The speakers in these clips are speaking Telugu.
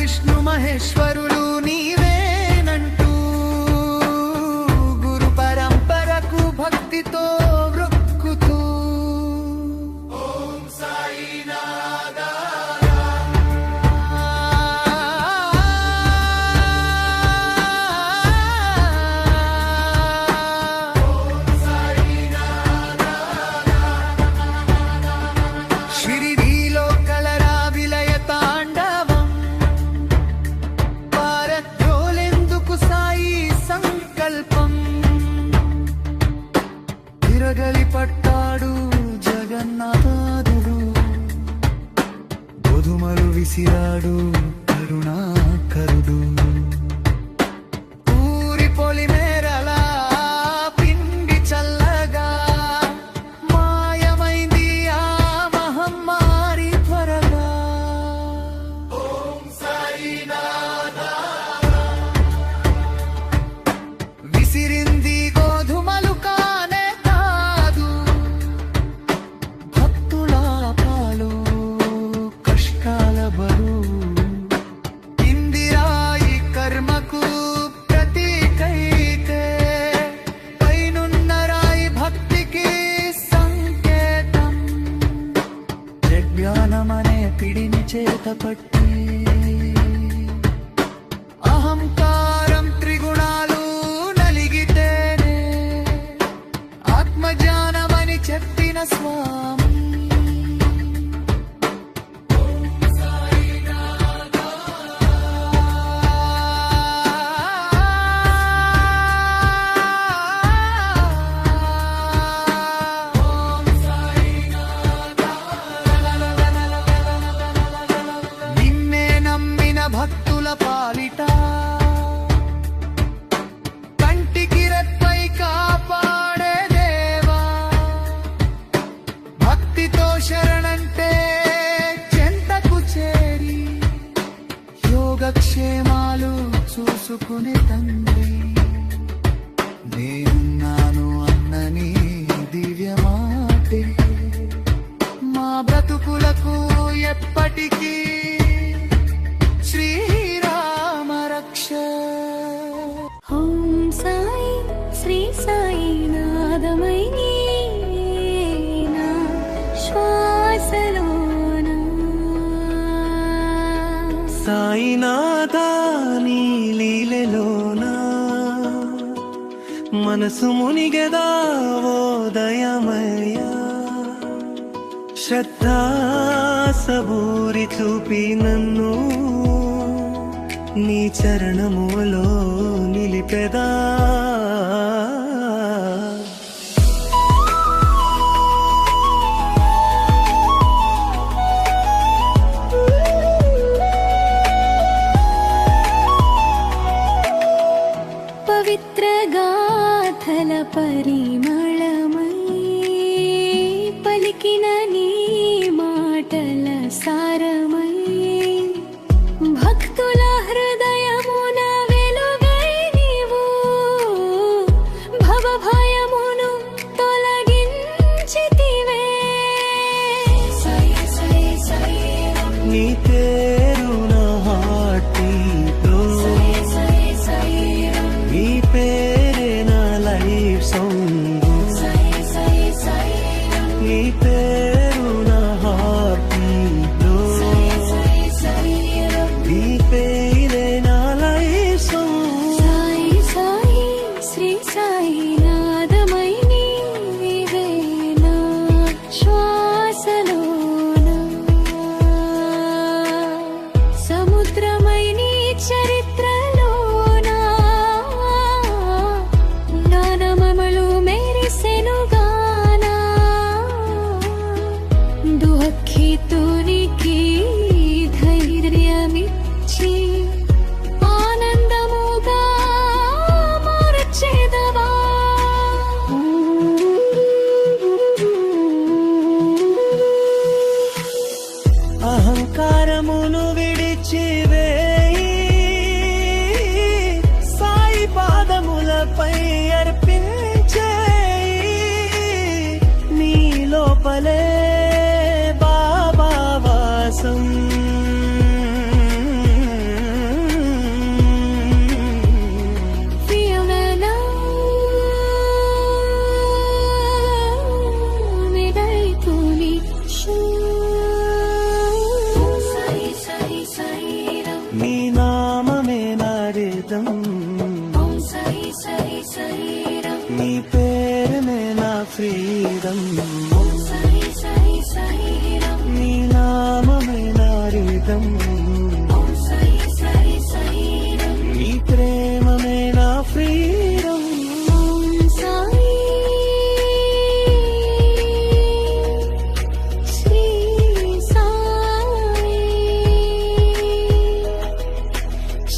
విష్ణు మహేశ్వరులు నీవేనంటూ గురు పరంపరకు భక్తితో వృక్కుతూ ఓం సాయినాథ షిరిడీలో కలరా విలయ తాండవం పారద్రోలెందుకు సాయి సంకల్పం తిరగలి పట్టాడు జగన్నాథుడు గోధుమలు విసిరాడు కరుణాకరుడు ఊరి పొలిమేరలా పిండి చల్లగా మాయమైంది ఆ మహమ్మారి త్వరగా ఓం సాయినాథ విసిరింది గోధుమలు కానే కాదు భక్తుల పాలు కష్టాల బరువు ఇందిరాయి కర్మకు ప్రతీకైతే పైనున్న రాయి భక్తికి సంకేతం యజ్ఞానమనే పిడిని చేతపట్టి అహంకారం త్రిగుణాలు నలిగితేనే ఆత్మజ్ఞానమని చెప్పిన స్వామి నిన్నే నమ్మిన భక్తుల పాలిట కంటికి రెప్పై కాపాడే దేవా భక్తితో శరణంటే చెంతకు చేరి యోగక్షేమాలు చూసుకునే తండ్రి నేనున్నాను అన్నని దివ్యమాటే మా బ్రతుకులకు ఎప్పటికీ శ్రీరామ రక్ష ఓం సాయి శ్రీ సాయి నాదమై నా శ్వాసలోన సాయినాథ నీ లీలలోనా మనసు మునిగెదా ఓ దయమయ శ్రద్ధా సబూరి చూపి నన్ను నీ చరణములో నిలిపెదా పవిత్ర గాథల పరిమళమై పలికిన నీ మాటల సారమై భక్తుల హృదయమున వెలుగై నీవు ఫ్రీడమ్ సాయి సాయి సాయిరాం నీ నామమే నారిదం ఓం సాయి సాయి సాయిరాం నీ ప్రేమమే నా ఫ్రీడమ్ ఓం సాయి శ్రీ సాయి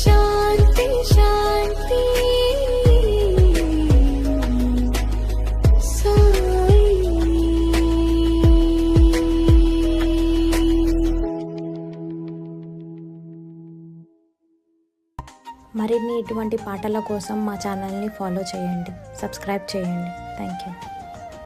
శాంతి శాంతి మరిన్ని ఇటువంటి పాటల కోసం మా ఛానల్ని ఫాలో చేయండి, సబ్స్క్రైబ్ చేయండి. Thank you.